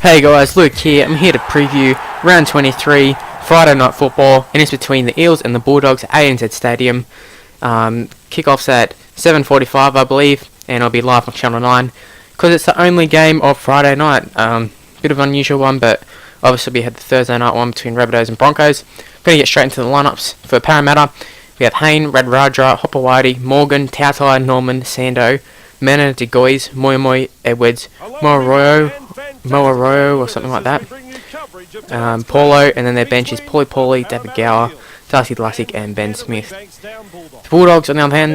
Hey guys, Luke here. I'm here to preview round 23 Friday night football, and it's between the Eels and the Bulldogs at ANZ Stadium. Kickoff's at 7:45, I believe, and I'll be live on Channel 9 because it's the only game of Friday night. Bit of an unusual one, but obviously we had the Thursday night one between Rabbitohs and Broncos. Going to get straight into the lineups for Parramatta. We have Hayne, Radradra, Hopewadi, Morgan, Tautai, Norman, Sandow, Mana, De Gois, Moy, Edwards, Moa or something like that. Paulo, and then their bench is Paulie, David Gower, Darcy Lussick, and Ben Smith. The Bulldogs, on the other hand,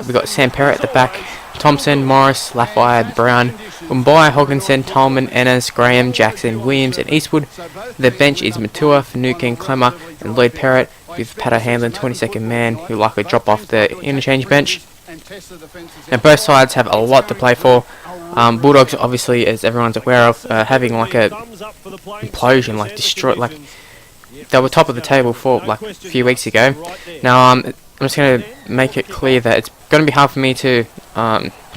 we've got Sam Perrett at the back, Thompson, Morris, Lafayette, Brown, Umbai, Hodkinson, Tolman, Ennis, Graham, Jackson, Williams, and Eastwood. Their bench is Matua, Finucane, Clemmer, and Lloyd Perrett, with Pato Hamlin, 22nd man, who likely drop off the interchange bench. And both sides have a lot to play for. Bulldogs, obviously, as everyone's aware of, having like a implosion, like destroyed, like they were top of the table for like a few weeks ago. Now, I'm just going to make it clear that it's going to be hard for me to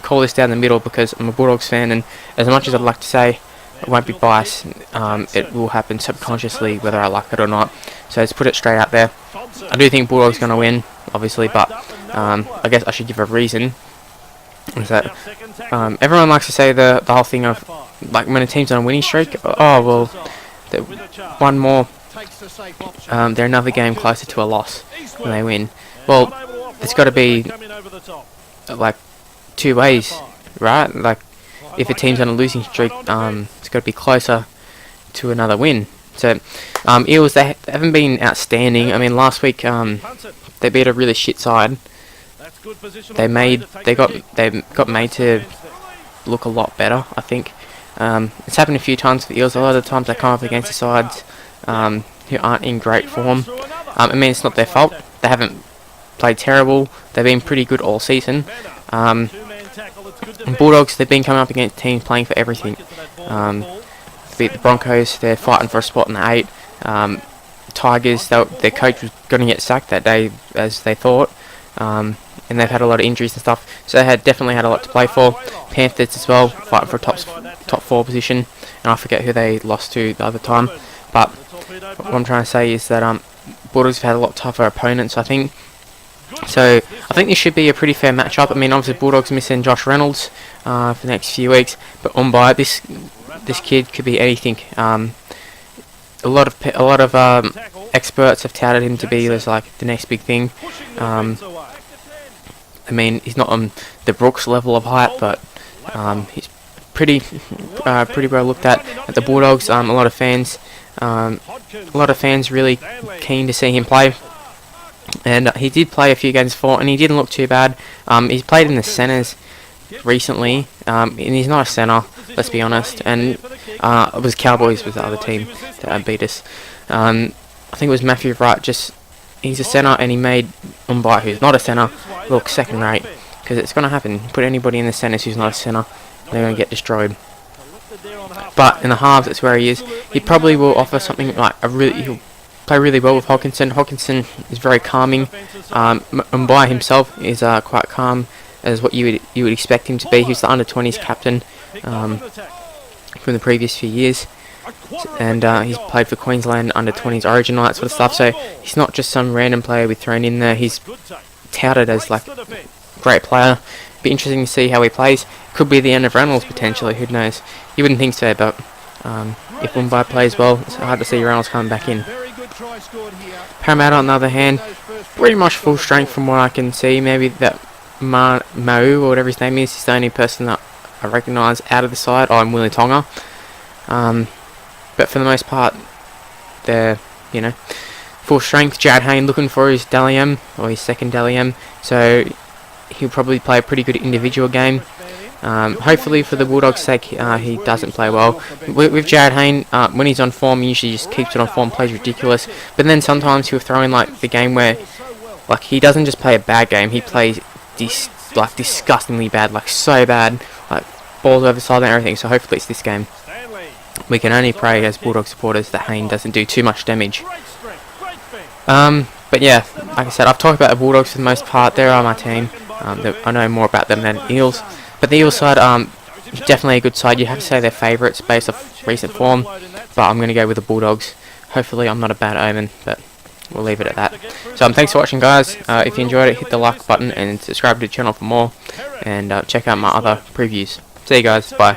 call this down the middle because I'm a Bulldogs fan, and as much as I'd like to say I won't be biased, it will happen subconsciously whether I like it or not. So let's put it straight out there. I do think Bulldogs going to win, obviously, but I guess I should give a reason. Is that everyone likes to say the whole thing of like when a team's on a winning streak, oh well, one more, they're another game closer to a loss when they win. Well, it's got to be like two ways, right? Like if a team's on a losing streak, it's got to be closer to another win. So Eels, they haven't been outstanding. I mean, last week they beat a really shit side. They got made to look a lot better, I think. It's happened a few times for the Eels. A lot of the times they come up against the sides who aren't in great form. I mean, it's not their fault. They haven't played terrible. They've been pretty good all season. And Bulldogs, they've been coming up against teams playing for everything. Beat the Broncos, they're fighting for a spot in the 8. Tigers, their coach was going to get sacked that day, as they thought. And they've had a lot of injuries and stuff, so they definitely had a lot to play for. Panthers as well, fighting for a top 4 position, and I forget who they lost to the other time. But what I'm trying to say is that Bulldogs have had a lot tougher opponents, I think. So I think this should be a pretty fair matchup. I mean, obviously Bulldogs missing Josh Reynolds for the next few weeks, but Umbai, this kid could be anything. A lot of experts have touted him to be as like the next big thing. I mean, he's not on the Brooks level of height, but he's pretty well looked at the Bulldogs. A lot of fans really keen to see him play, and he did play a few games before, and he didn't look too bad. He's played in the centres recently, and he's not a centre, let's be honest. And it was Cowboys was the other team that beat us. I think it was Matthew Wright. He's a centre, and he made Umbai, who's not a centre, look second rate, because it's going to happen. Put anybody in the centres who's not a centre, they're going to get destroyed. But in the halves, that's where he is. He probably will offer something like he'll play really well with Hodkinson. Hodkinson is very calming. Umbai himself is quite calm, as what you would expect him to be. He was the under-20s captain from the previous few years. And he's played for Queensland under-20s Origin, all that sort of stuff. So he's not just some random player we've thrown in there. He's touted as like a great player. Be interesting to see how he plays. Could be the end of Reynolds potentially. Who knows? You wouldn't think so, but if Umbai plays well, it's hard to see Reynolds coming back in. Parramatta, on the other hand, pretty much full strength from what I can see. Maybe that Mau or whatever his name is the only person that I recognise out of the side. Oh, and Willie Tonga. But for the most part, they're, full strength. Jarryd Hayne looking for his Dally M, or his second Dally M, so he'll probably play a pretty good individual game. Hopefully for the Bulldogs' sake, he doesn't play well. With Jarryd Hayne, when he's on form, he usually just keeps it on form, plays ridiculous. But then sometimes he'll throw in like the game where, like, he doesn't just play a bad game, he plays disgustingly bad, like so bad, like balls over the side and everything. So hopefully it's this game. We can only pray as Bulldog supporters that Hayne doesn't do too much damage. But yeah, like I said, I've talked about the Bulldogs for the most part. They are my team. I know more about them than Eels. But the Eels side, definitely a good side. You have to say they're favourites based off recent form, but I'm going to go with the Bulldogs. Hopefully I'm not a bad omen, but we'll leave it at that. So thanks for watching, guys. If you enjoyed it, hit the like button and subscribe to the channel for more, and check out my other previews. See you guys, bye.